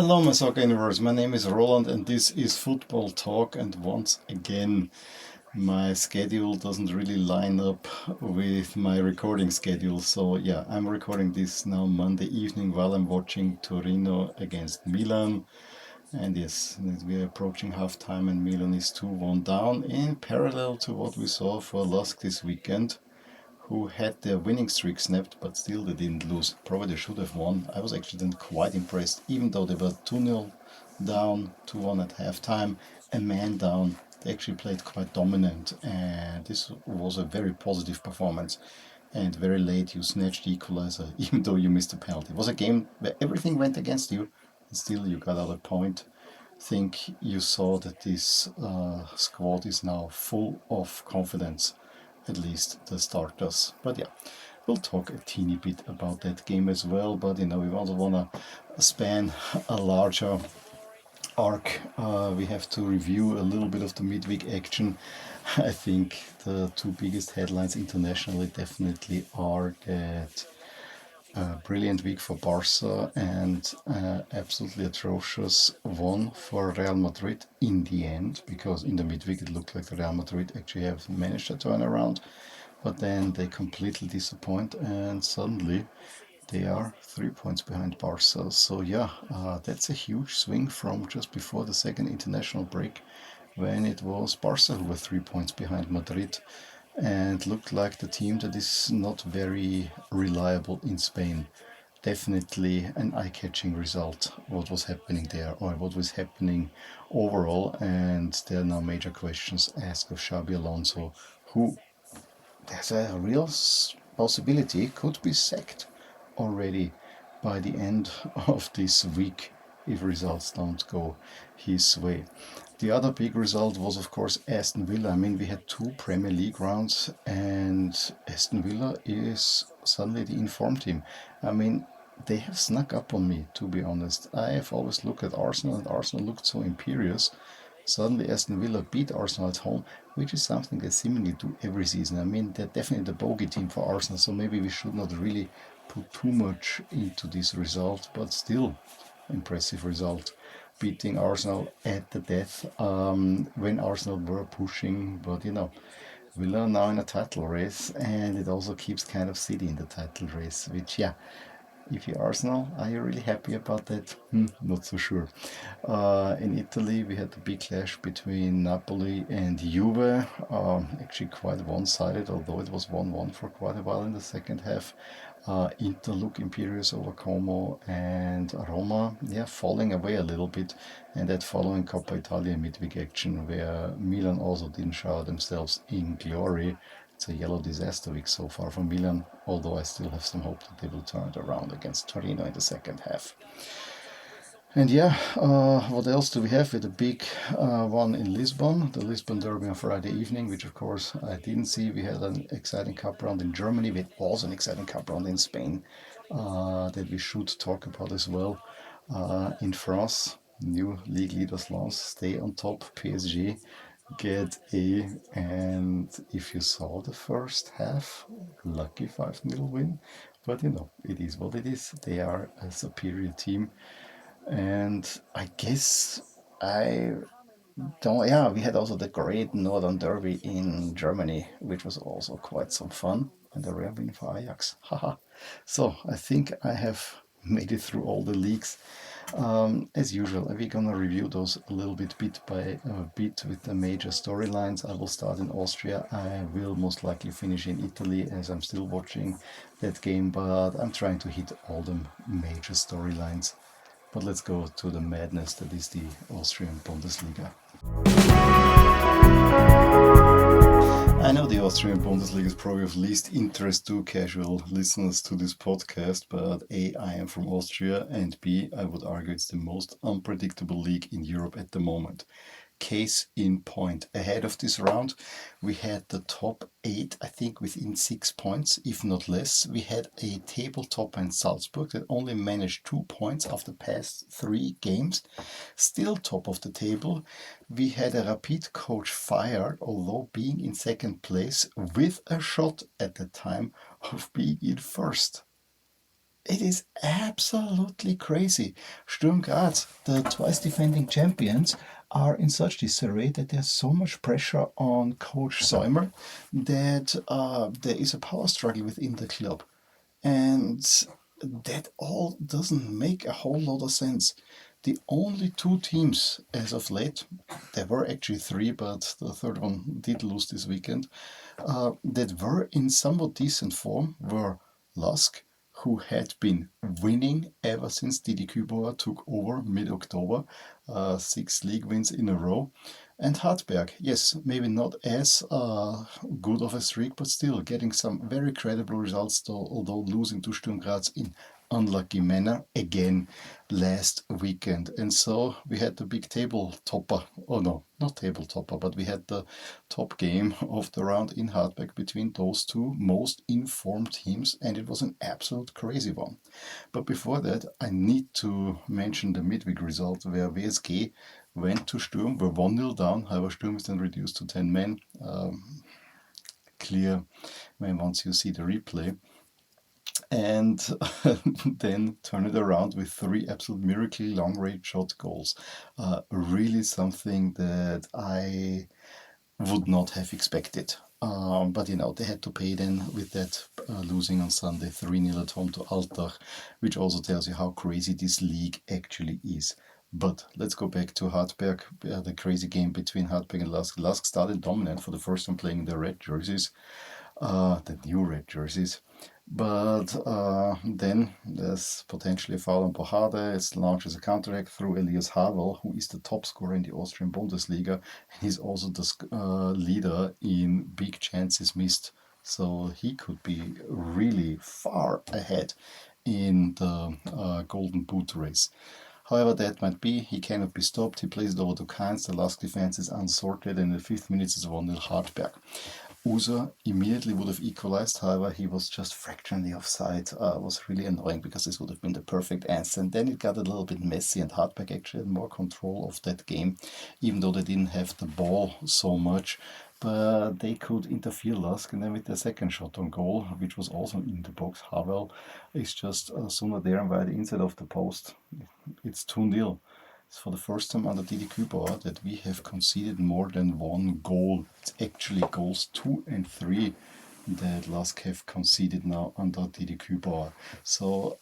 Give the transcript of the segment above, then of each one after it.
Hello, my soccer universe. My name is Roland, and this is Football Talk. And once again, my schedule doesn't really line up with my recording schedule. So, yeah, I'm recording this now Monday evening while I'm watching Torino against Milan. And yes, we are approaching halftime, and Milan is 2-1 down in parallel to what we saw for LASK this weekend, who had their winning streak snapped, but still they didn't lose. Probably they should have won. I was actually then quite impressed, even though they were 2-0 down, 2-1 at halftime, a man down. They actually played quite dominant, and this was a very positive performance. And very late you snatched the equalizer, even though you missed a penalty. It was a game where everything went against you, and still you got out a point. I think you saw that this squad is now full of confidence, at least the starters. But yeah, we'll talk a teeny bit about that game as well. But we also want to span a larger arc. We have to review a little bit of the midweek action. I think the two biggest headlines internationally definitely are that brilliant week for Barca and absolutely atrocious one for Real Madrid in the end, because in the midweek it looked like Real Madrid actually have managed to turn around, but then they completely disappoint and suddenly they are 3 points behind Barca. So yeah, that's a huge swing from just before the second international break, when it was Barca who were 3 points behind Madrid and looked like the team that is not very reliable in Spain. Definitely an eye-catching result, what was happening there, or what was happening overall, and there are now major questions asked of Xabi Alonso, who there's a real possibility could be sacked already by the end of this week if results don't go his way. The other big result was, of course, Aston Villa. I mean, we had two Premier League rounds, and Aston Villa is suddenly the informed team. I mean, they have snuck up on me, to be honest. I have always looked at Arsenal, and Arsenal looked so imperious. Suddenly, Aston Villa beat Arsenal at home, which is something they seemingly do every season. I mean, they're definitely the bogey team for Arsenal, so maybe we should not really put too much into this result, but still, impressive result. Beating Arsenal at the death when Arsenal were pushing, but Villa are now in a title race, and it also keeps kind of City in the title race, which, yeah, if you're Arsenal, are you really happy about that? Not so sure. In Italy, we had the big clash between Napoli and Juve. Actually, quite one-sided, although it was 1-1 for quite a while in the second half. Inter look imperious over Como, and Roma, yeah, falling away a little bit. And that following Coppa Italia midweek action, where Milan also didn't shower themselves in glory. It's a yellow disaster week so far for Milan, although I still have some hope that they will turn it around against Torino in the second half. And yeah, what else do we have? With a big one in Lisbon, the Lisbon Derby on Friday evening, which of course I didn't see. We had an exciting cup round in Germany. We had also an exciting cup round in Spain that we should talk about as well. In France, new league leaders Lens stay on top. PSG get A, and if you saw the first half, lucky 5-0 win. But it is what it is. They are a superior team. And I guess I don't, yeah, we had also the great Northern Derby in Germany, which was also quite some fun, and a rare win for Ajax. Haha. So I think I have made it through all the leagues. As usual, we're gonna review those a little bit by bit with the major storylines. I will start in Austria. I will most likely finish in Italy, as I'm still watching that game, but I'm trying to hit all the major storylines. But let's go to the madness that is the Austrian Bundesliga. I know the Austrian Bundesliga is probably of least interest to casual listeners to this podcast, but A, I am from Austria, and B, I would argue it's the most unpredictable league in Europe at the moment. Case in point, ahead of this round, we had the top 8, I think, within 6 points, if not less. We had a table topper in Salzburg that only managed 2 points after past 3 games, still top of the table. We had a Rapid coach fired, although being in second place, with a shot at the time of being in first. It is absolutely crazy. Sturm Graz, the twice defending champions, are in such disarray that there's so much pressure on Coach Säumer that there is a power struggle within the club. And that all doesn't make a whole lot of sense. The only two teams as of late, there were actually three, but the third one did lose this weekend, that were in somewhat decent form were LASK, who had been winning ever since Didi Kübauer took over mid-October, 6 league wins in a row, and Hartberg. Yes, maybe not as good of a streak, but still getting some very credible results, though, although losing to Sturm Graz in unlucky manner again last weekend. And so we had the big table topper, oh no, not table topper, but we had the top game of the round in Hartberg between those two most informed teams, and it was an absolute crazy one. But before that, I need to mention the midweek result where WSG went to Sturm, were 1-0 down. However, Sturm is then reduced to 10 men. Clear when once you see the replay. And then turn it around with 3 absolute miracle long range shot goals. Really something that I would not have expected. But they had to pay then with that losing on Sunday 3-0 at home to Altach, which also tells you how crazy this league actually is. But let's go back to Hartberg, the crazy game between Hartberg and LASK. LASK started dominant for the first time playing the red jerseys, the new red jerseys. But then there's potentially a foul on Bohade. It's launched as a counterattack through Elias Havel, who is the top scorer in the Austrian Bundesliga. And he's also the leader in big chances missed. So he could be really far ahead in the Golden Boot race. However that might be, he cannot be stopped. He plays it over to Kainz. The last defense is unsorted, and in the 5th minute it's 1-0 Hartberg. Usa immediately would have equalized, however, he was just fractionally offside. Was really annoying because this would have been the perfect answer. And then it got a little bit messy, and Hartberg actually had more control of that game, even though they didn't have the ball so much. But they could interfere LASK, and then with their second shot on goal, which was also in the box, Havel is just sooner there and by the inside of the post. It's 2-0. It's for the first time under Didi Kübauer that we have conceded more than one goal. It's actually goals 2 and 3 that LASK have conceded now under Didi Kübauer. So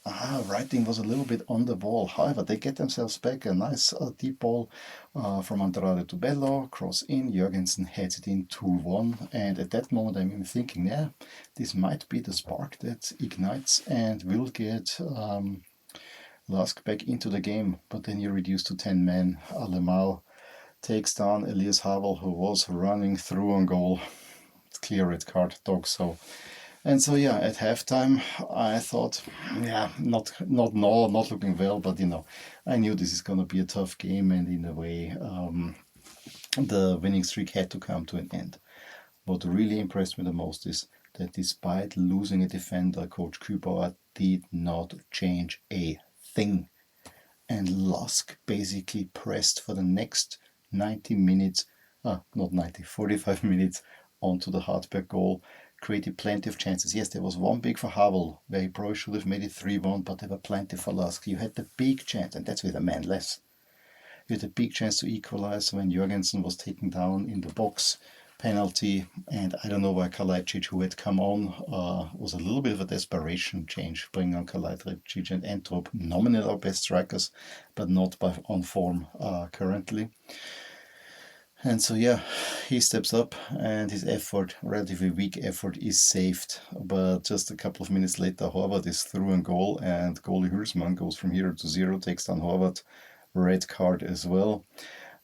writing was a little bit on the ball. However, they get themselves back. A nice deep ball from Andrade to Bello, cross in, Jürgensen heads it in 2-1. And at that moment I'm even thinking, this might be the spark that ignites and will get LASK back into the game, but then you're reduced to 10 men. Alemal takes down Elias Havel, who was running through on goal. It's clear red card, dog so. And so at halftime I thought, not looking well, but I knew this is gonna be a tough game, and in a way the winning streak had to come to an end. What really impressed me the most is that despite losing a defender, Coach Kübauer did not change a thing, and LASK basically pressed for the next 90 minutes, 45 minutes onto the Hartberg goal, created plenty of chances. Yes, there was one big for Havel where he probably should have made it 3-1, but there were plenty for LASK. You had the big chance, and that's with a man less. You had a big chance to equalize when Jürgensen was taken down in the box. Penalty, and I don't know why Kalajdzic, who had come on, was a little bit of a desperation change, bringing on Kalajdzic and Entrop, nominally our best strikers, but not on form currently. And so he steps up, and his effort, relatively weak effort, is saved. But just a couple of minutes later, Horvath is through on goal, and goalie Hülsmann goes from 0-0, takes down Horvath, red card as well.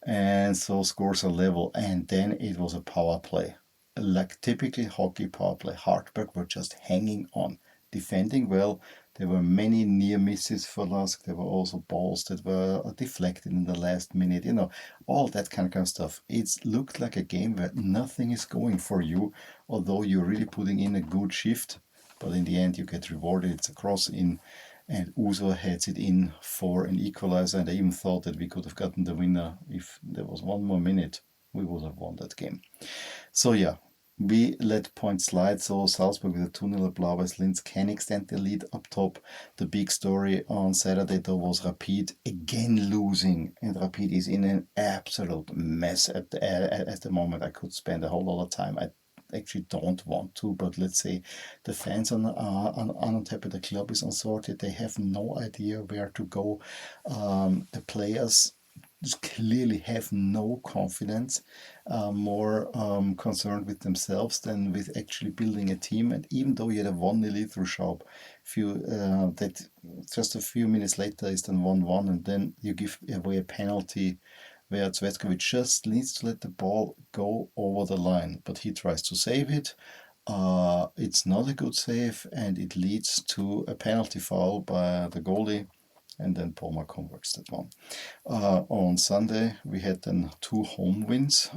And so scores are level, and then it was a power play, like typically hockey power play. Hartberg were just hanging on, defending well. There were many near misses for LASK. There were also balls that were deflected in the last minute, all that kind of stuff. It looked like a game where nothing is going for you, although you're really putting in a good shift, but in the end you get rewarded. It's a cross in, and Uso heads it in for an equalizer, and I even thought that we could have gotten the winner if there was one more minute. We would have won that game. So we let points slide, so Salzburg with a 2-0 Blau-Weiß Linz can extend the lead up top. The big story on Saturday though was Rapid again losing, and Rapid is in an absolute mess at the moment. I could spend a whole lot of time. I actually don't want to, but let's say the fans are unhappy. The club is unsorted. They have no idea where to go. The players just clearly have no confidence, more concerned with themselves than with actually building a team. And even though you had a 1-0 lead through Schaub, that just a few minutes later is then 1-1, and then you give away a penalty where Cvetkovic just needs to let the ball go over the line, but he tries to save it. It's not a good save, and it leads to a penalty foul by the goalie, and then Palmer converts that one. On Sunday, we had then 2 home wins.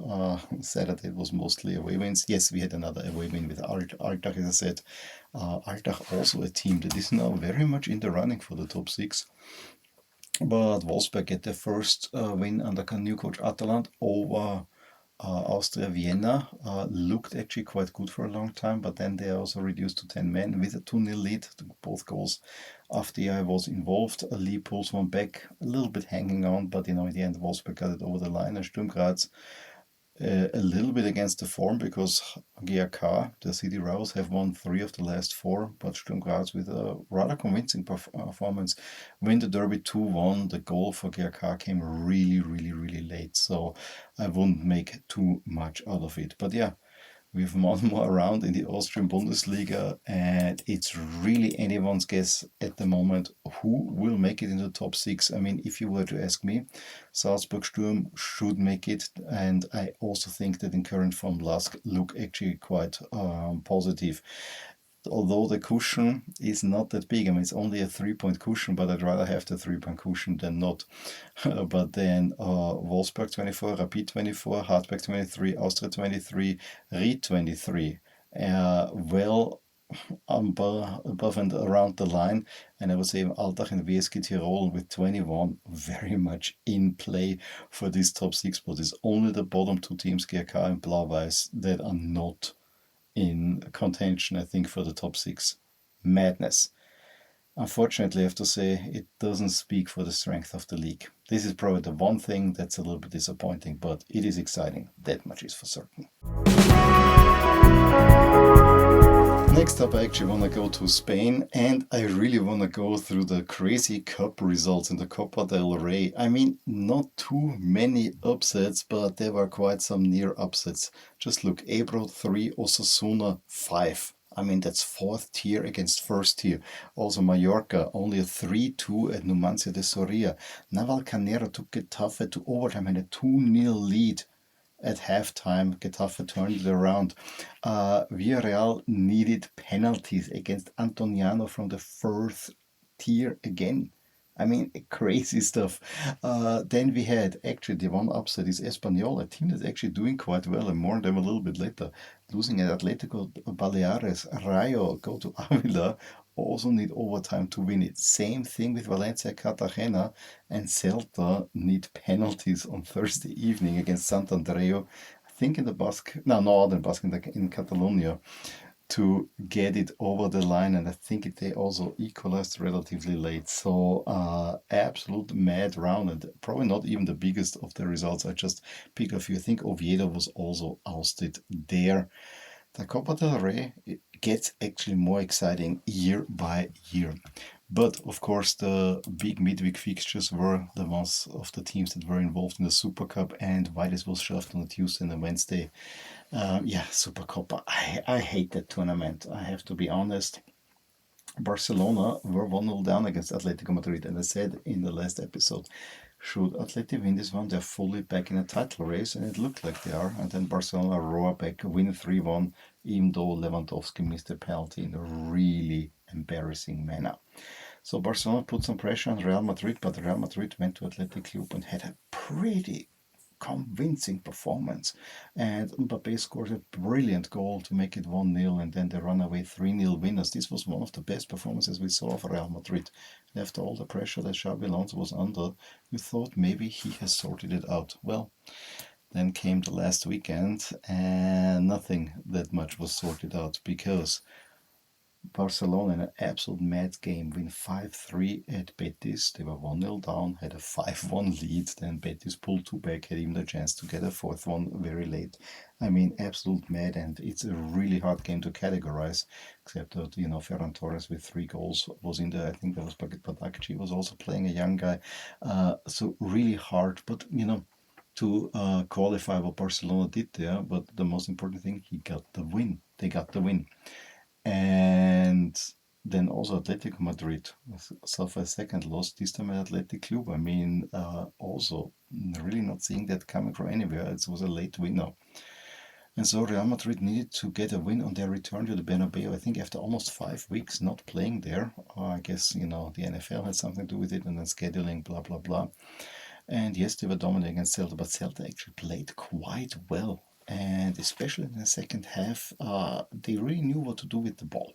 Saturday it was mostly away wins. Yes, we had another away win with Altach, as I said. Altach also a team that is now very much in the running for the top 6. But Wolfsburg get their first win under new coach Atalant over Austria Vienna. Looked actually quite good for a long time, but then they are also reduced to 10 men with a 2-0 lead. Both goals after I was involved. Lee pulls one back, a little bit hanging on, but in the end Wolfsburg got it over the line. And Sturm Graz a little bit against the form, because GRK, the City Rouse, have won 3 of the last 4, but Sturm Graz with a rather convincing performance win the derby 2-1. The goal for GRK came really late, so I wouldn't make too much out of it. But yeah, we have one more round in the Austrian Bundesliga, and it's really anyone's guess at the moment who will make it into the top 6. I mean, if you were to ask me, Salzburg Sturm should make it, and I also think that in current form LASK look actually quite positive. Although the cushion is not that big. I mean, it's only a 3-point cushion, but I'd rather have the 3-point cushion than not. But then Wolfsburg 24, Rapid 24, Hartberg 23, Austria 23, Ried 23. Well above and around the line. And I would say Altach and WSG Tirol with 21 very much in play for this top 6 spot. It's only the bottom 2 teams, GRK and Blau-Weiß, that are not in contention, I think, for the top 6. Madness. Unfortunately, I have to say, it doesn't speak for the strength of the league. This is probably the one thing that's a little bit disappointing, but it is exciting. That much is for certain. Next up, I actually want to go to Spain, and I really want to go through the crazy cup results in the Coppa del Rey. I mean, not too many upsets, but there were quite some near upsets. Just look, Ebro 3, Osasuna 5. I mean, that's 4th tier against 1st tier. Also Mallorca, only a 3-2 at Numancia de Soria. Navalcarnero took Getafe to overtime and a 2-0 lead. At halftime, Getafe turned it around. Villarreal needed penalties against Antoniano from the 1st tier again. I mean, crazy stuff. Then we had, actually, the one upset is Espanyol, a team that's actually doing quite well, and more on them a little bit later. Losing at Atlético Baleares. Rayo go to Avila, also need overtime to win it. Same thing with Valencia Cartagena, and Celta need penalties on Thursday evening against Sant Andreu, I think in the Northern Basque, in Catalonia, to get it over the line, and I think they also equalized relatively late. So absolute mad round, and probably not even the biggest of the results. I just pick a few. I think Oviedo was also ousted there. The Copa del Rey gets actually more exciting year by year. But of course, the big midweek fixtures were the ones of the teams that were involved in the Super Cup, and why this was shoved on a Tuesday and a Wednesday. Super Copa. I hate that tournament. I have to be honest. Barcelona were 1-0 down against Atlético Madrid, and I said in the last episode, should Atleti win this one, they're fully back in a title race, and it looked like they are. And then Barcelona roar back, win 3-1, even though Lewandowski missed a penalty in a really embarrassing manner. So Barcelona put some pressure on Real Madrid, but Real Madrid went to Athletic Club and had a pretty convincing performance, and Mbappé scored a brilliant goal to make it 1-0, and then they run away 3-0 winners. This was one of the best performances we saw of Real Madrid. And after all the pressure that Xabi Alonso was under, we thought maybe he has sorted it out. Well, Then came the last weekend, and nothing that much was sorted out because Barcelona, in an absolute mad game, win 5-3 at Betis. They were 1-0 down, had a 5-1 lead. Then Betis pulled two back, had even the chance to get a fourth one very late. I mean, absolute mad, and it's a really hard game to categorize, except that, Ferran Torres with 3 goals was in there. I think that was Badakci was also playing a young guy. So really hard, but, to qualify what Barcelona did there, but the most important thing, he got the win. They got the win. And then also Atletico Madrid suffered a second loss, this time at Athletic Club. I mean, also really not seeing that coming from anywhere. It was a late winner. And so Real Madrid needed to get a win on their return to the Bernabeu. I think after almost 5 weeks not playing there. I guess, the NFL had something to do with it, and then scheduling, blah, blah, blah. And yes, they were dominating against Celta, but Celta actually played quite well. And especially in the second half, they really knew what to do with the ball.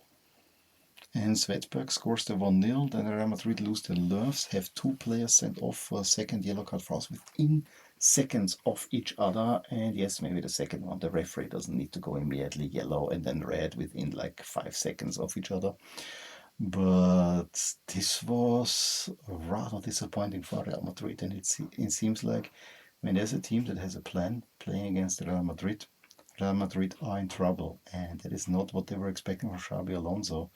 And Salzburg scores the 1-0, then Real Madrid lose their nerves, have 2 players sent off for a second yellow card for us within seconds of each other. And yes, maybe the second one, the referee doesn't need to go immediately yellow and then red within like 5 seconds of each other. But this was rather disappointing for Real Madrid, and it seems like when there's a team that has a plan playing against Real Madrid are in trouble, and that is not what they were expecting from Xabi Alonso.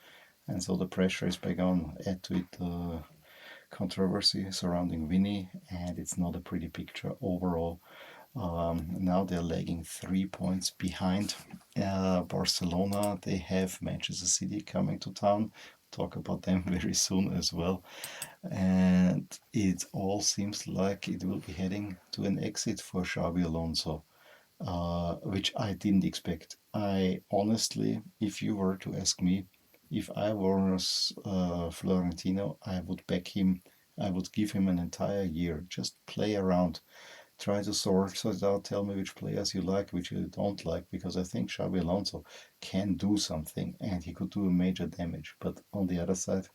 And so the pressure is back on. Add to it the controversy surrounding Vinny, and it's not a pretty picture overall. Now they're lagging 3 points behind Barcelona. They have Manchester City coming to town. Talk about them very soon as well. And it all seems like it will be heading to an exit for Xabi Alonso, which I didn't expect. I honestly, if you were to ask me, if I was Florentino, I would back him. I would give him an entire year. Just play around. Try to sort it out. Tell me which players you like, which you don't like, because I think Xabi Alonso can do something and he could do a major damage. But on the other side,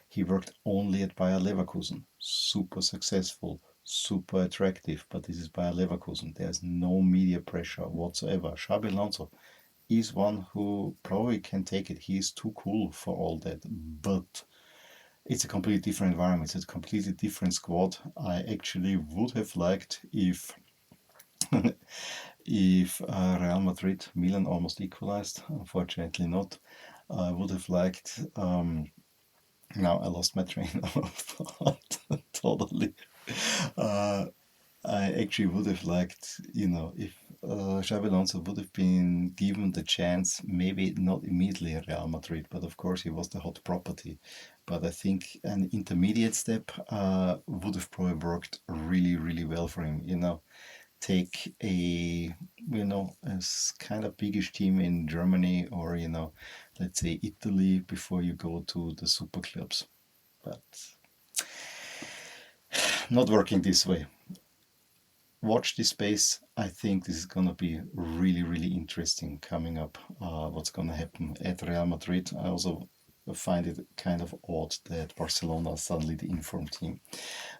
he worked only at Bayer Leverkusen. Super successful, super attractive, but this is Bayer Leverkusen. There's no media pressure whatsoever. Xabi Alonso is one who probably can take it. He is too cool for all that, but it's a completely different environment. It's a completely different squad. I actually would have liked if Real Madrid, Milan almost equalized. Unfortunately not. I would have liked. Now I lost my train of thought totally. Uh, I actually would have liked, if Xabi Alonso would have been given the chance, maybe not immediately at Real Madrid, but of course he was the hot property. But I think an intermediate step would have probably worked really, really well for him. Take a, a kind of biggish team in Germany or, let's say Italy before you go to the super clubs. But not working this way. Watch this space. I think this is going to be really, really interesting coming up. What's going to happen at Real Madrid. I also find it kind of odd that Barcelona is suddenly the informed team.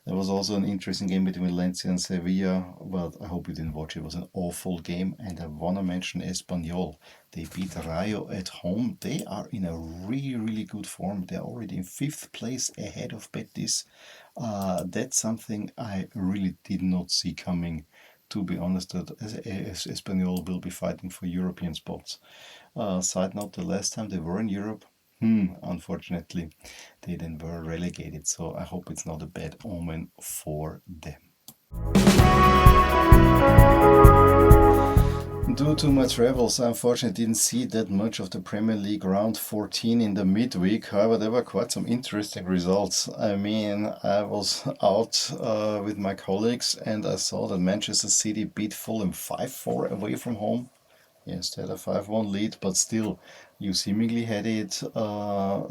There was also an interesting game between Valencia and Sevilla, but I hope you didn't watch it. It was an awful game, and I want to mention Espanyol. They beat Rayo at home. They are in a really, really good form. They're already in 5th place ahead of Betis. That's something I really did not see coming, to be honest, that Espanyol will be fighting for European spots. Side note, the last time they were in Europe, unfortunately, they then were relegated, so I hope it's not a bad omen for them. Due to my travels, I unfortunately didn't see that much of the Premier League round 14 in the midweek. However, there were quite some interesting results. I mean, I was out with my colleagues and I saw that Manchester City beat Fulham 5-4 away from home. Yes, they had a 5-1 lead, but still, you seemingly had it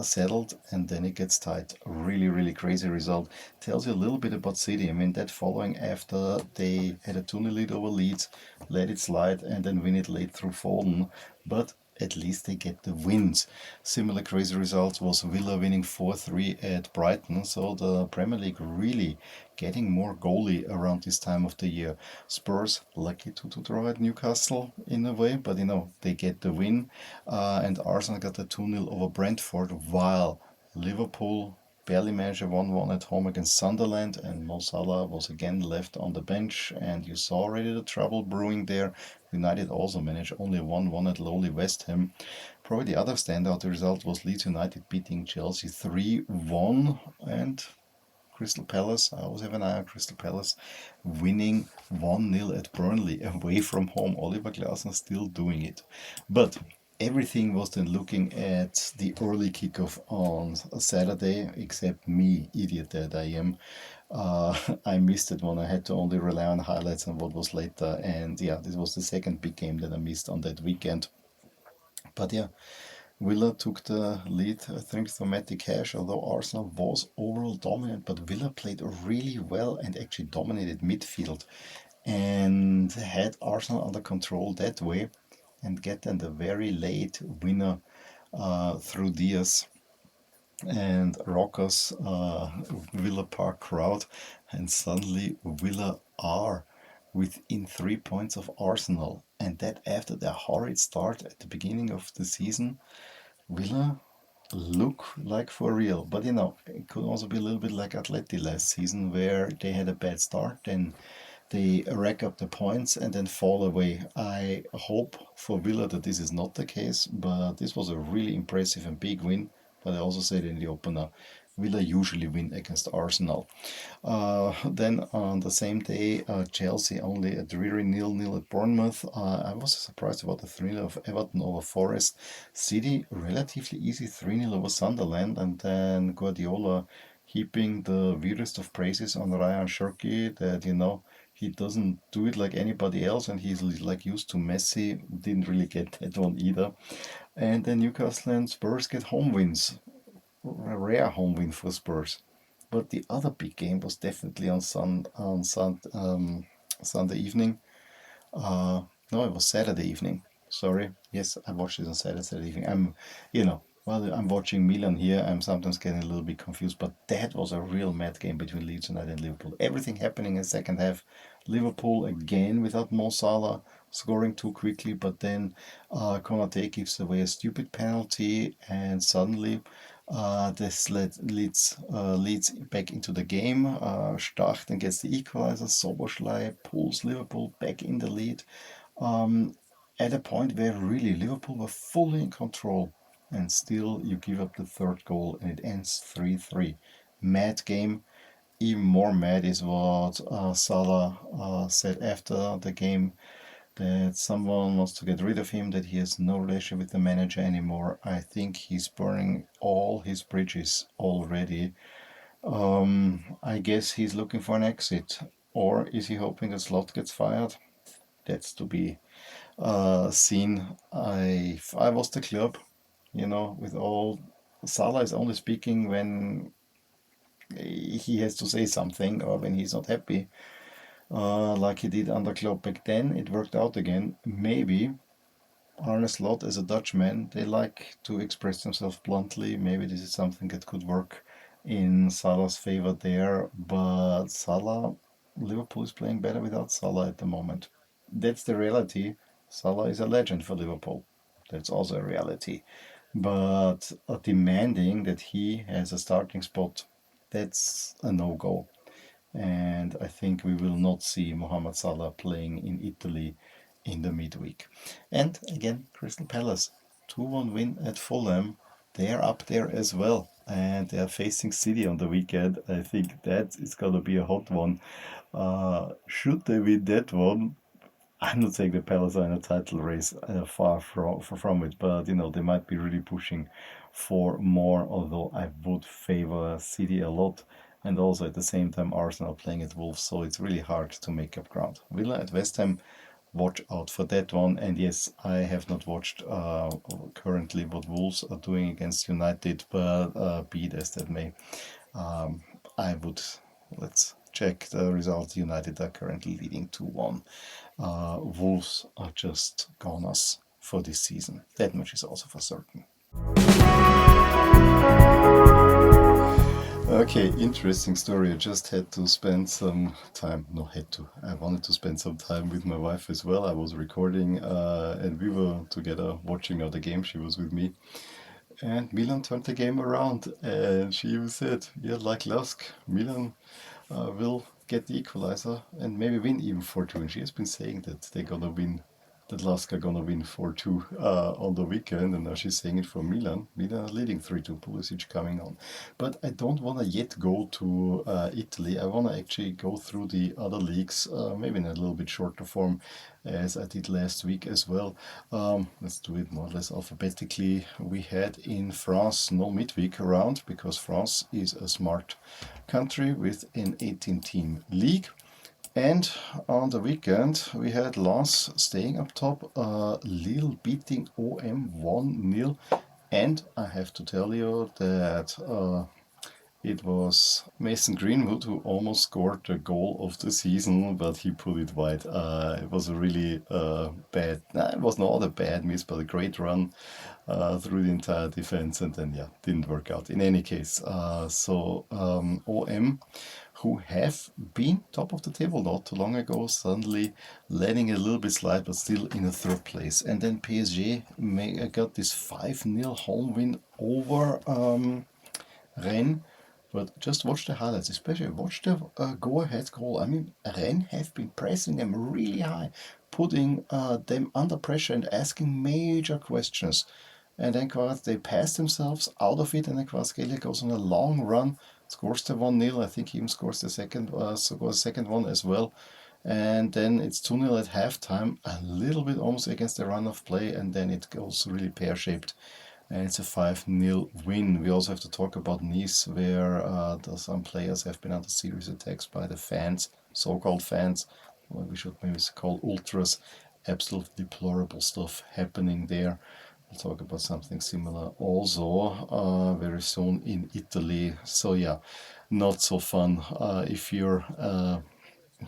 settled, and then it gets tight. Really, really crazy result. Tells you a little bit about City. I mean, that following after they had a 2-0 lead over Leeds, let it slide, and then win it late through Foden. But at least they get the wins. Similar crazy results was Villa winning 4-3 at Brighton. So the Premier League really getting more goalie around this time of the year. Spurs lucky to draw at Newcastle in a way, but they get the win. And Arsenal got a 2-0 over Brentford, while Liverpool barely managed a 1-1 at home against Sunderland, and Mo Salah was again left on the bench, and you saw already the trouble brewing there. United also managed only 1-1 at lowly West Ham. Probably the other standout result was Leeds United beating Chelsea 3-1, and Crystal Palace, I always have an eye on Crystal Palace, winning 1-0 at Burnley away from home. Oliver Glasner still doing it. But everything was then looking at the early kickoff on Saturday, except me, idiot that I am. I missed it one. I had to only rely on highlights and what was later. And yeah, this was the second big game that I missed on that weekend. But yeah, Villa took the lead, I think, through Matty Cash, although Arsenal was overall dominant, but Villa played really well and actually dominated midfield and had Arsenal under control that way and get then the very late winner through Diaz and Rockers Villa Park crowd, and suddenly Villa are within 3 points of Arsenal, and that after their horrid start at the beginning of the season. Villa look like for real, but it could also be a little bit like Atleti last season, where they had a bad start, then they rack up the points and then fall away. I hope for Villa that this is not the case, but this was a really impressive and big win. But I also said in the opener, Villa usually win against Arsenal. Then on the same day, Chelsea only a dreary 0-0 at Bournemouth. I was surprised about the 3-0 of Everton over Forest. City relatively easy 3-0 over Sunderland, and then Guardiola heaping the weirdest of praises on Ryan Cherki that he doesn't do it like anybody else, and he's like used to Messi. Didn't really get that one either. And then Newcastle and Spurs get home wins. A rare home win for Spurs. But the other big game was definitely on Sunday evening. No, it was Saturday evening. Sorry. Yes, I watched it on Saturday evening. I'm watching Milan here. I'm sometimes getting a little bit confused, but that was a real mad game between Leeds United and Liverpool. Everything happening in the second half. Liverpool again without Mo Salah scoring too quickly, but then Konate gives away a stupid penalty, and suddenly this leads back into the game. Stach then gets the equalizer. Soboslai pulls Liverpool back in the lead at a point where really Liverpool were fully in control, and still you give up the third goal and it ends 3-3. Mad game. Even more mad is what Salah said after the game, that someone wants to get rid of him, that he has no relationship with the manager anymore. I think he's burning all his bridges already. I guess he's looking for an exit. Or is he hoping that Slot gets fired? That's to be seen. If I was the club, with all, Salah is only speaking when he has to say something or when he's not happy. Like he did under Klopp back then, it worked out again. Maybe Arne Slot, as a Dutchman, they like to express themselves bluntly. Maybe this is something that could work in Salah's favor there. But Liverpool is playing better without Salah at the moment. That's the reality. Salah is a legend for Liverpool. That's also a reality. But demanding that he has a starting spot, that's a no-go. And I think we will not see Mohamed Salah playing in Italy in the midweek. And again, Crystal Palace, 2-1 win at Fulham. They are up there as well, and they are facing City on the weekend. I think that is going to be a hot one. Should they win that one, I'm not saying the Palace are in a title race, far from it, but they might be really pushing for more, although I would favor City a lot. And also at the same time, Arsenal playing at Wolves, so it's really hard to make up ground. Villa at West Ham, watch out for that one. And yes, I have not watched currently what Wolves are doing against United, but be it as that may, let's check the result. United are currently leading 2-1. Wolves are just goners. for this season. That much is also for certain. Okay, interesting story. I just had to spend some time, no, had to, I wanted to spend some time with my wife as well. I was recording and we were together watching the game. She was with me. And Milan turned the game around and she even said, yeah, like LASK, Milan will get the equalizer and maybe win even 4-2. And she has been saying that they're gonna win, that LASK are gonna win 4-2 on the weekend, and now she's saying it for Milan. Milan are leading 3-2, Pulisic coming on. But I don't wanna yet go to Italy. I wanna actually go through the other leagues, maybe in a little bit shorter form as I did last week as well. Let's do it more or less alphabetically. We had in France no midweek around because France is a smart country with an 18-team league. And on the weekend we had Lens staying up top, Lille beating OM 1-0. And I have to tell you that it was Mason Greenwood who almost scored the goal of the season, but he put it wide. It was a really bad, it was not a bad miss, but a great run through the entire defense, and then didn't work out. In any case, OM, who have been top of the table not too long ago, suddenly letting it a little bit slide, but still in a third place. And then PSG got this 5-0 home win over Rennes. But just watch the highlights, especially watch the go-ahead goal. I mean, Rennes have been pressing them really high, putting them under pressure and asking major questions. And then they pass themselves out of it, and then Kvaratskhelia goes on a long run, scores the 1-0. I think he even scores the second one as well. And then it's 2-0 at halftime, a little bit almost against the run of play, and then it goes really pear-shaped. And it's a 5-0 win. We also have to talk about Nice, where some players have been under serious attacks by the fans, so-called fans. Well, we should maybe call ultras. Absolutely deplorable stuff happening there. We'll talk about something similar also very soon in Italy. So not so fun if you're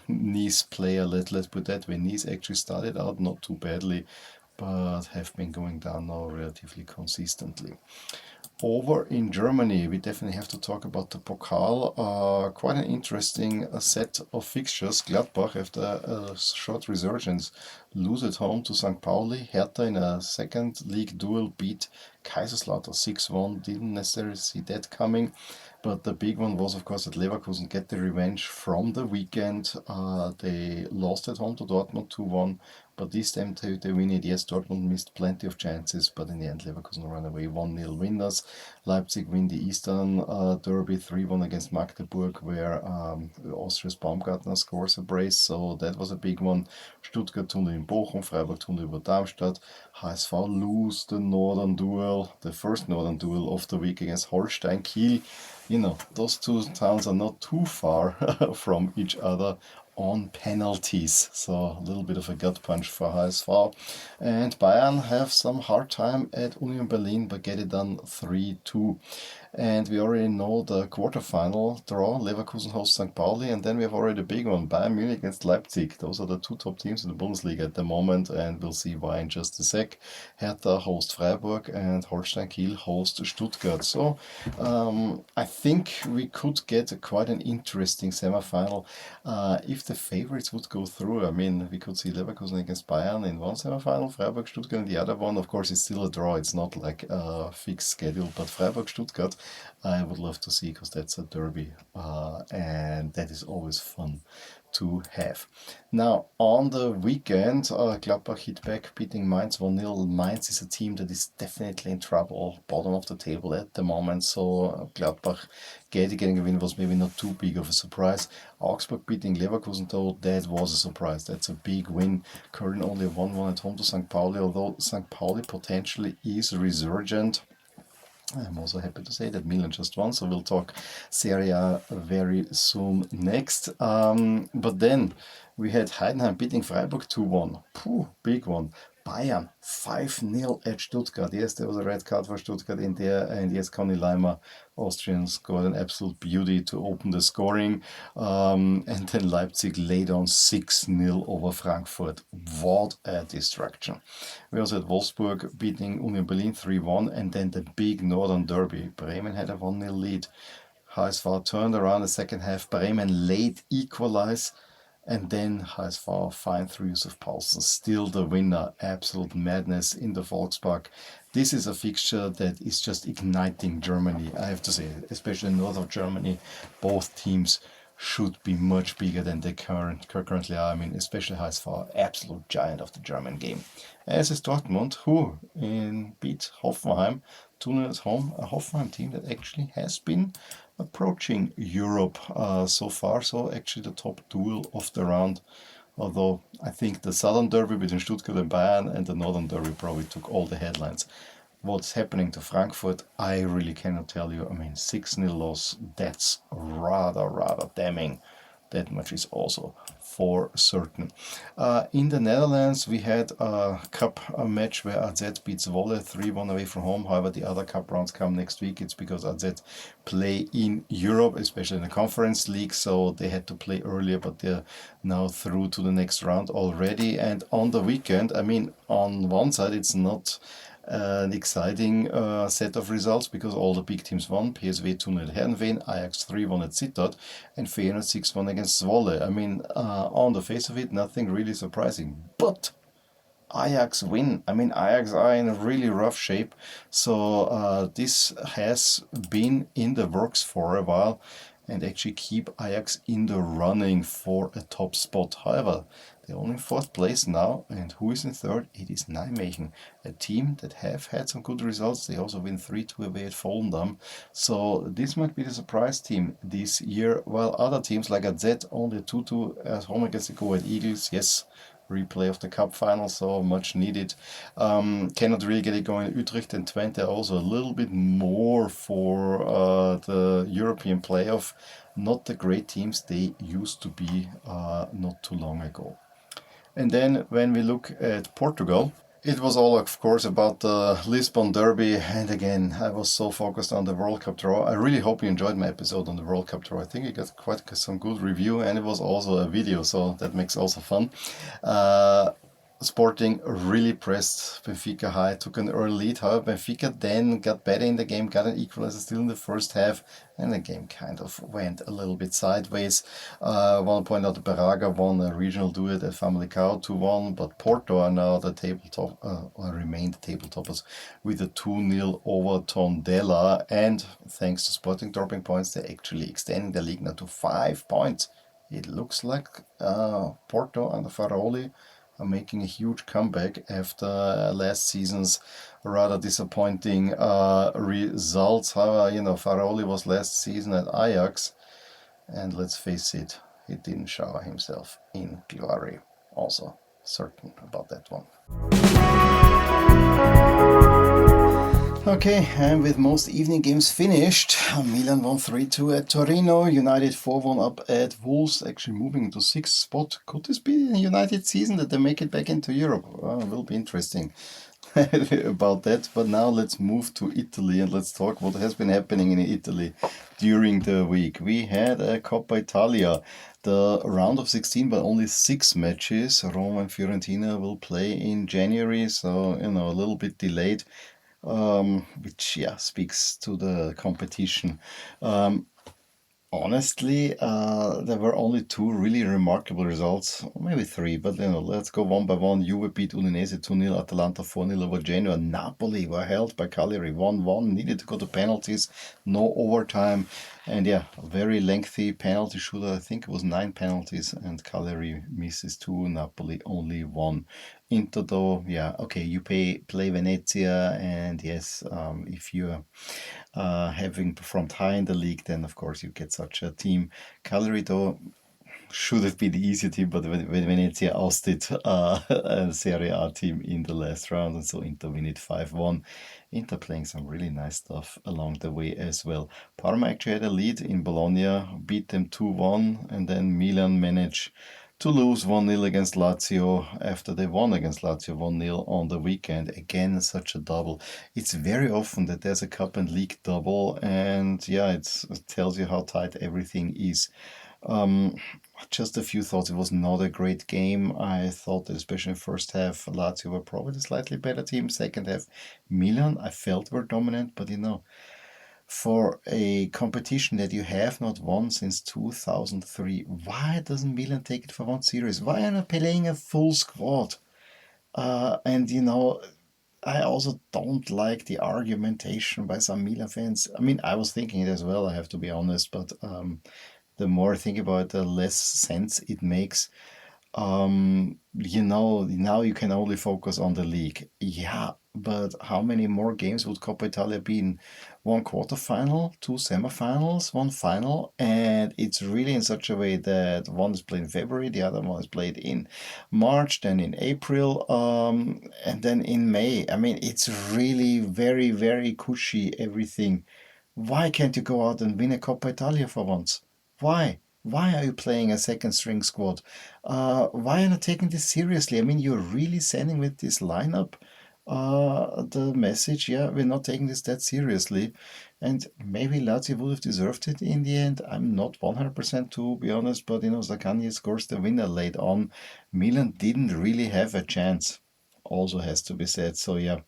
Nice player, let's put that way. Nice actually started out not too badly, but have been going down now relatively consistently. Over in Germany, we definitely have to talk about the Pokal. Quite an interesting set of fixtures. Gladbach, after a short resurgence, lose at home to St. Pauli. Hertha in a second league duel beat Kaiserslautern 6-1. Didn't necessarily see that coming. But the big one was, of course, that Leverkusen get the revenge from the weekend. They lost at home to Dortmund 2-1. But this time they win it. Yes, Dortmund missed plenty of chances, but in the end Leverkusen run away 1-0 winners. Leipzig win the Eastern Derby 3-1 against Magdeburg, where Austria's Baumgartner scores a brace, so that was a big one. Stuttgart 2-0 in Bochum, Freiburg 2-0 über Darmstadt. HSV lose the Northern Duel, the first Northern Duel of the week against Holstein Kiel. You know, those two towns are not too far from each other on penalties, so a little bit of a gut punch for HSV. And Bayern have some hard time at Union Berlin, but get it done 3-2. And we already know the quarterfinal draw. Leverkusen hosts St. Pauli, and then we have already a big one, Bayern Munich against Leipzig. Those are the two top teams in the Bundesliga at the moment, and we'll see why in just a sec. Hertha hosts Freiburg and Holstein Kiel hosts Stuttgart. So I think we could get quite an interesting semifinal if the favorites would go through. I mean, we could see Leverkusen against Bayern in one semifinal, Freiburg Stuttgart in the other one. Of course, it's still a draw. It's not like a fixed schedule, but Freiburg Stuttgart I would love to see, because that's a derby and that is always fun to have. Now, on the weekend, Gladbach hit back, beating Mainz 1-0. Mainz is a team that is definitely in trouble, bottom of the table at the moment, so Gladbach getting a win was maybe not too big of a surprise. Augsburg beating Leverkusen, though, that was a surprise. That's a big win. Köln only 1-1 at home to St. Pauli, although St. Pauli potentially is resurgent. I'm also happy to say that Milan just won, so we'll talk Serie A very soon next. But then we had Heidenheim beating Freiburg 2-1. Big one. Bayern 5-0 at Stuttgart. Yes, there was a red card for Stuttgart in there, and yes, Conny Leimer, Austrians, scored an absolute beauty to open the scoring. And then Leipzig laid on 6-0 over Frankfurt. What a destruction. We also had Wolfsburg beating Union Berlin 3-1, and then the big Northern Derby. Bremen had a 1-0 lead. HSV turned around the second half. Bremen late equalize. And then HSV fine through Yusuf Paulsen, still the winner. Absolute madness in the Volkspark. This is a fixture that is just igniting Germany, I have to say, especially in north of Germany. Both teams should be much bigger than they currently are. I mean, especially HSV, absolute giant of the German game. As is Dortmund, who beat Hoffenheim 2-0 at home. A Hoffenheim team that actually has been approaching Europe so far. So actually the top duel of the round. Although I think the Southern Derby between Stuttgart and Bayern and the Northern Derby probably took all the headlines. What's happening to Frankfurt, I really cannot tell you. I mean, 6-0 loss, that's rather damning. That much is also for certain. In the Netherlands, we had a cup match where AZ beats Zwolle 3-1 away from home. However, the other cup rounds come next week. It's because AZ play in Europe, especially in the Conference League, so they had to play earlier, but they're now through to the next round already. And on the weekend, I mean, on one side, it's not an exciting set of results because all the big teams won. PSV 2-0 at Heerenveen, Ajax 3-1 at Sittard, and Feyenoord 6-1 against Zwolle. I mean, on the face of it, nothing really surprising. But Ajax win. I mean, Ajax are in a really rough shape. So this has been in the works for a while and actually keep Ajax in the running for a top spot. However, they're only in fourth place now, and who is in third? It is Nijmegen, a team that have had some good results. They also win 3-2 away at Volendam. So this might be the surprise team this year, while other teams like AZ only 2-2 at home against the Go Ahead Eagles. Yes, replay of the cup final, so much needed. Cannot really get it going. Utrecht and Twente are also a little bit more for the European playoff. Not the great teams they used to be not too long ago. And then when we look at Portugal, it was all, of course, about the Lisbon Derby. And again, I was so focused on the World Cup draw. I really hope you enjoyed my episode on the World Cup draw. I think it got quite some good review, and it was also a video, so that makes also fun. Sporting really pressed Benfica high, took an early lead. However, Benfica then got better in the game, got an equalizer still in the first half, and the game kind of went a little bit sideways. I want to point out that Braga won a regional duet at Famalicão 2-1, but Porto are now the tabletop, or remain the tabletoppers with a 2-0 over Tondela, and thanks to Sporting dropping points, they're actually extending the league now to 5 points. It looks like Porto and the Faraoli are making a huge comeback after last season's rather disappointing results. However, Faraoli was last season at Ajax, and let's face it, he didn't shower himself in glory. Also certain about that one. Okay, and with most evening games finished, Milan won 3-2 at Torino, United 4-1 up at Wolves, actually moving into 6th spot. Could this be a United season that they make it back into Europe? Well, it will be interesting about that. But now let's move to Italy and let's talk what has been happening in Italy during the week. We had a Coppa Italia, the round of 16, but only 6 matches. Roma and Fiorentina will play in January, so a little bit delayed. Which speaks to the competition. Honestly, there were only 2 really remarkable results, or maybe 3, but let's go one by one. Juve beat Udinese 2-0, Atalanta 4-0 over Genoa. Napoli were held by Cagliari 1-1, needed to go to penalties, no overtime, and a very lengthy penalty shootout. I think it was 9 penalties, and Cagliari misses 2, Napoli only 1. Inter though, you play Venezia, and yes, if you're having performed high in the league, then of course you get such a team. Cagliari though should have been the easier team, but when Venezia ousted a Serie A team in the last round, and so Inter win it 5-1. Inter playing some really nice stuff along the way as well. Parma actually had a lead in Bologna, beat them 2-1, and then Milan managed to lose 1-0 against Lazio after they won against Lazio 1-0 on the weekend. Again, such a double. It's very often that there's a cup and league double, and yeah, it tells you how tight everything is. Um, just a few thoughts. It was not a great game. I thought that especially in first half, Lazio were probably the slightly better team. Second half, Milan, I felt were dominant, but for a competition that you have not won since 2003, why doesn't Milan take it for one series? Why are not playing a full squad? And I also don't like the argumentation by some Milan fans. I mean, I was thinking it as well, I have to be honest, but the more I think about it, the less sense it makes. Now you can only focus on the league. Yeah, but how many more games would Coppa Italia be in? One quarterfinal, two semifinals, one final, and it's really in such a way that one is played in February, the other one is played in March, then in April, and then in May. I mean, it's really very, very cushy everything. Why can't you go out and win a Coppa Italia for once? Why? Why are you playing a second string squad? Why are you not taking this seriously? I mean, you're really sending with this lineup the message, yeah, we're not taking this that seriously. And maybe Lazio would have deserved it in the end. I'm not 100% to be honest, but Zaccagni scores the winner late on. Milan didn't really have a chance, also has to be said. So, yeah.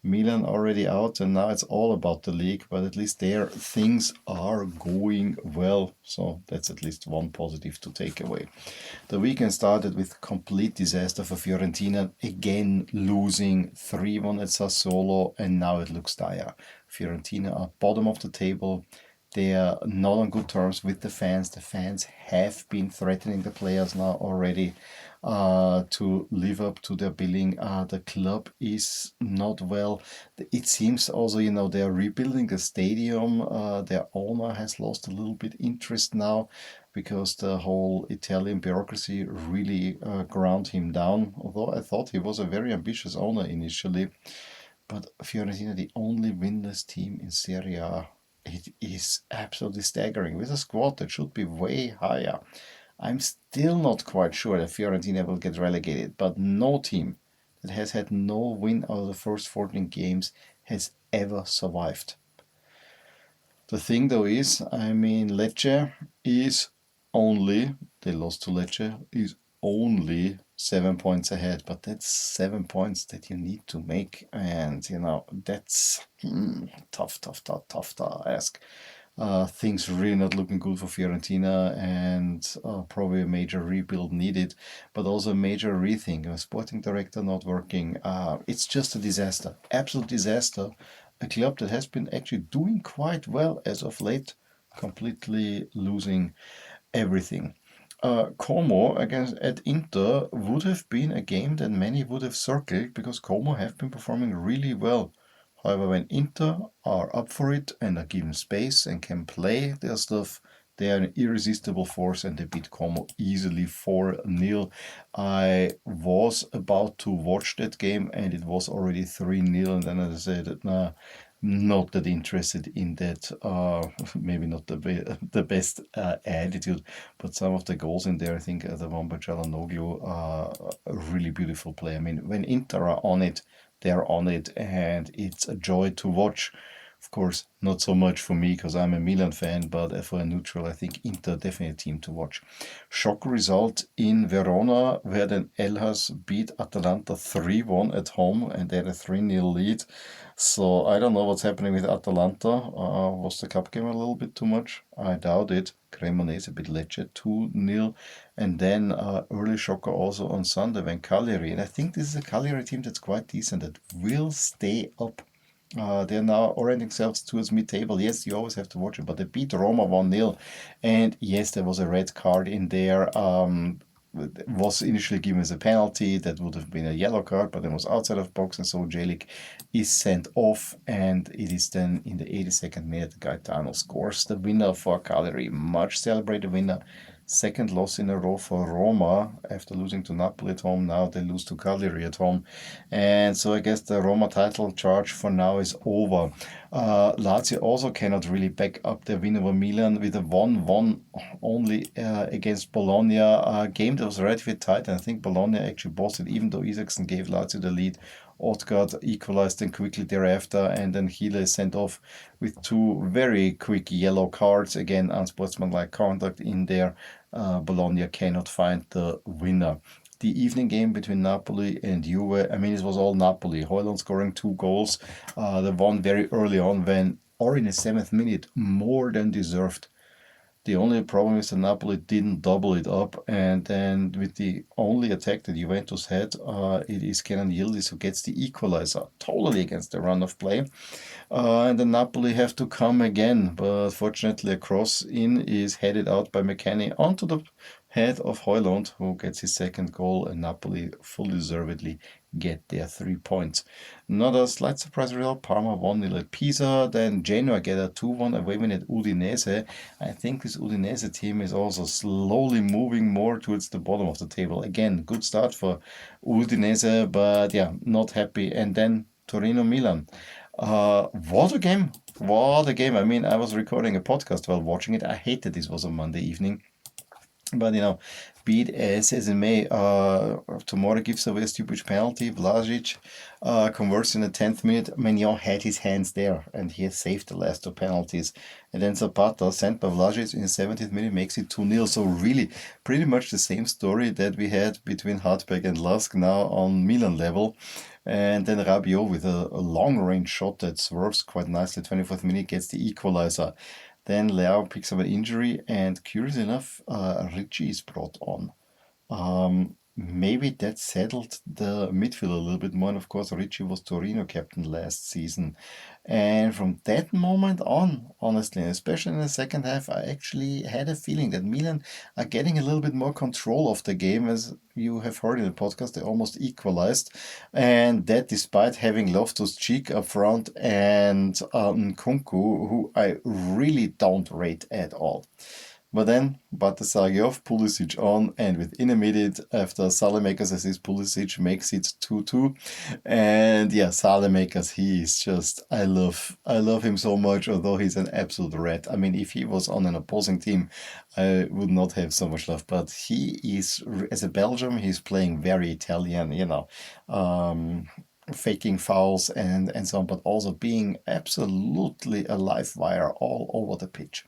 Milan already out, and now it's all about the league, but at least there things are going well. So that's at least one positive to take away. The weekend started with complete disaster for Fiorentina, again losing 3-1 at Sassuolo, and now it looks dire. Fiorentina are bottom of the table. They are not on good terms with the fans. The fans have been threatening the players now already to live up to their billing. The club is not well. It seems also, they are rebuilding the stadium. Their owner has lost a little bit interest now because the whole Italian bureaucracy really ground him down. Although I thought he was a very ambitious owner initially. But Fiorentina, the only winless team in Serie A, it is absolutely staggering with a squad that should be way higher. I'm still not quite sure that Fiorentina will get relegated, but no team that has had no win out of the first 14 games has ever survived. The thing though is, I mean, Lecce is only, they lost to Lecce, is only 7 points ahead, but that's 7 points that you need to make, and that's tough to ask. Things really not looking good for Fiorentina, and probably a major rebuild needed, but also a major rethink. A sporting director not working. It's just a disaster, absolute disaster. A club that has been actually doing quite well as of late, completely losing everything. Como against at Inter would have been a game that many would have circled because Como have been performing really well. However, when Inter are up for it and are given space and can play their stuff, they are an irresistible force and they beat Como easily 4-0. I was about to watch that game and it was already 3-0, and then I said, nah, not that interested in that. Maybe not the best attitude, but some of the goals in there, I think the one by Çalhanoğlu, a really beautiful play. I mean, when Inter are on it, they're on it, and it's a joy to watch. Of course, not so much for me because I'm a Milan fan, but for a neutral, I think Inter definitely a team to watch. Shock result in Verona, where then Elhas beat Atalanta 3-1 at home, and they had a 3-0 lead. So I don't know what's happening with Atalanta. Was the cup game a little bit too much? I doubt it. Cremonese beat Lecce 2-0. And then early shocker also on Sunday when Cagliari. And I think this is a Cagliari team that's quite decent, that will stay up. They're now orienting themselves towards mid-table. Yes, you always have to watch it, but they beat Roma 1-0. And yes, there was a red card in there. Was initially given as a penalty. That would have been a yellow card, but then was outside of box, and so Jelic is sent off. And it is then in the 82nd minute, Gaetano scores the winner for Cagliari. Much celebrated winner. second loss in a row for Roma after losing to Napoli at home. Now they lose to Cagliari at home. And so I guess the Roma title charge for now is over. Lazio also cannot really back up their win over Milan with a 1-1 only against Bologna. A game that was relatively tight, and I think Bologna actually bossed it, even though Isaacson gave Lazio the lead. Odgaard equalized them quickly thereafter, and then Gile sent off with two very quick yellow cards. Again, unsportsmanlike conduct in there. Bologna cannot find the winner. The evening game between Napoli and Juve, I mean, it was all Napoli. Højlund scoring 2 goals. The one very early on when, or in the 7th minute, more than deserved. The only problem is that Napoli didn't double it up, and then with the only attack that Juventus had, it is Kenan Yildiz who gets the equalizer, totally against the run of play. And then Napoli have to come again, but fortunately a cross in is headed out by McKennie onto the head of Højlund, who gets his second goal, and Napoli fully deservedly get their 3 points. Another slight surprise result, Parma 1-0 at Pisa, then Genoa get a 2-1 away win at Udinese. I think this Udinese team is also slowly moving more towards the bottom of the table. Again, good start for Udinese, but yeah, not happy. And then Torino-Milan. What a game! What a game! I mean, I was recording a podcast while watching it. I hate that this was on Monday evening. But, be it as it may, Tomori gives away a stupid penalty. Vlasic converts in the 10th minute. Maignan had his hands there, and he has saved the last 2 penalties. And then Zapata, sent by Vlasic in the 70th minute, makes it 2-0. So really, pretty much the same story that we had between Hartberg and LASK now on Milan level. And then Rabiot with a long-range shot that swerves quite nicely. 24th minute gets the equalizer. Then Leao picks up an injury, and curiously enough, Ricci is brought on. Maybe that settled the midfield a little bit more. And of course, Ricci was Torino captain last season. And from that moment on, honestly, especially in the second half, I actually had a feeling that Milan are getting a little bit more control of the game. As you have heard in the podcast, they almost equalized. And that despite having Loftus-Cheek up front and Nkunku, who I really don't rate at all. But then Batasagi off, Pulisic on, and within a minute after Salamakers assist, Pulisic makes it 2-2. And yeah, Salamakers, he is just, I love him so much, although he's an absolute rat. I mean, if he was on an opposing team, I would not have so much love. But he is, as a Belgian, he's playing very Italian, faking fouls and so on, but also being absolutely a live wire all over the pitch.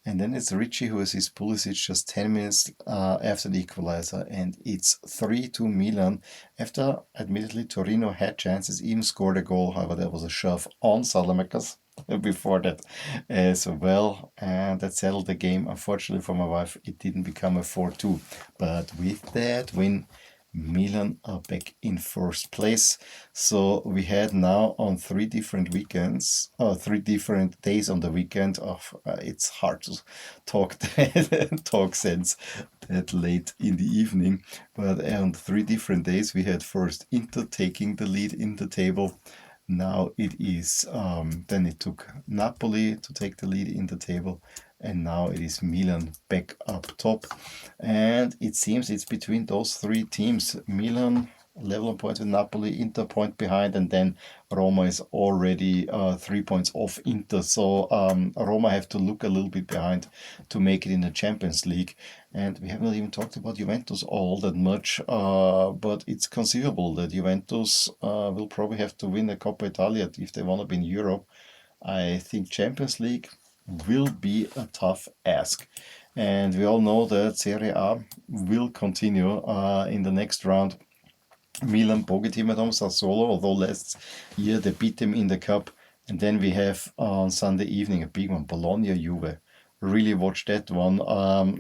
And then it's Ricci who assists Pulisic just 10 minutes after the equalizer, and it's 3-2 Milan. After, admittedly, Torino had chances, even scored a goal. However, there was a shove on Salamakers before that as well, and that settled the game. Unfortunately for my wife, it didn't become a 4-2. But with that win, Milan are back in first place. So we had now on 3 different weekends, 3 different days on the weekend of, it's hard to talk sense that late in the evening, but on 3 different days we had first Inter taking the lead in the table. Now it is, then it took Napoli to take the lead in the table, and now it is Milan back up top. And it seems it's between those 3 teams. Milan level on points with Napoli, Inter point behind, and then Roma is already 3 points off Inter. So Roma have to look a little bit behind to make it in the Champions League. And we have not even talked about Juventus all that much, but it's conceivable that Juventus will probably have to win the Coppa Italia if they want to be in Europe. I think Champions League will be a tough ask. And we all know that Serie A will continue in the next round. Milan, bogey team at home, Sassuolo, although last year they beat them in the cup. And then we have on Sunday evening a big one, Bologna-Juve. Really watch that one.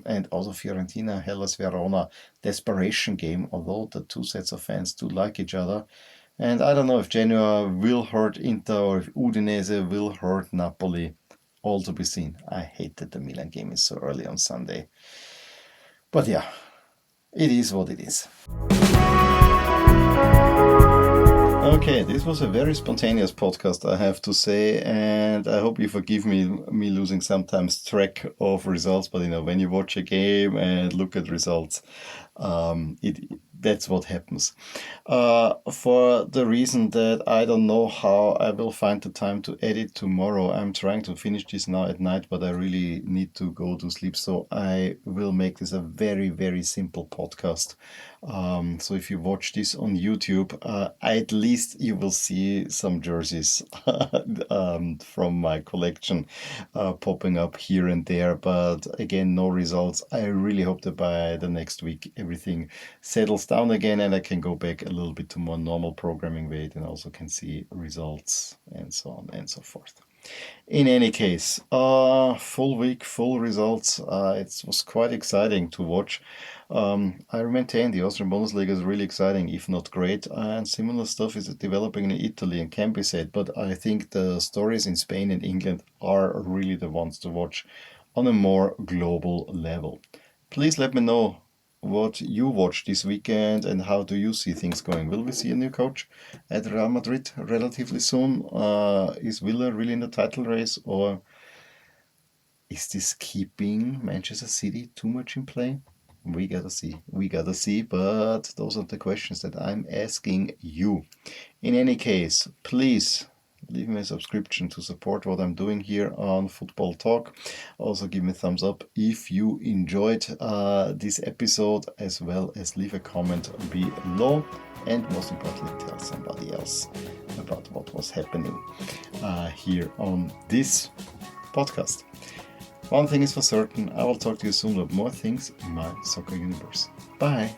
And also Fiorentina, Hellas Verona, desperation game, although the 2 sets of fans do like each other. And I don't know if Genoa will hurt Inter or if Udinese will hurt Napoli. All to be seen. I hate that the Milan game is so early on Sunday. But yeah, it is what it is. Okay, this was a very spontaneous podcast, I have to say, and I hope you forgive me losing sometimes track of results. But when you watch a game and look at results, that's what happens. For the reason that I don't know how I will find the time to edit tomorrow. I'm trying to finish this now at night, but I really need to go to sleep, so I will make this a very, very simple podcast. So if you watch this on YouTube, at least you will see some jerseys from my collection popping up here and there. But again, no results. I really hope that by the next week everything settles down again and I can go back a little bit to more normal programming weight and also can see results and so on and so forth. In any case, full week, full results. It was quite exciting to watch. I maintain the Austrian Bundesliga is really exciting, if not great, and similar stuff is developing in Italy and can be said. But I think the stories in Spain and England are really the ones to watch on a more global level. Please let me know what you watched this weekend and how do you see things going. Will we see a new coach at Real Madrid relatively soon? Is Villa really in the title race, or is this keeping Manchester City too much in play? We gotta see, but those are the questions that I'm asking you. In any case, please leave me a subscription to support what I'm doing here on Football Talk. Also give me a thumbs up if you enjoyed this episode, as well as leave a comment below, and most importantly tell somebody else about what was happening here on this podcast. One thing is for certain, I will talk to you soon about more things in my soccer universe. Bye!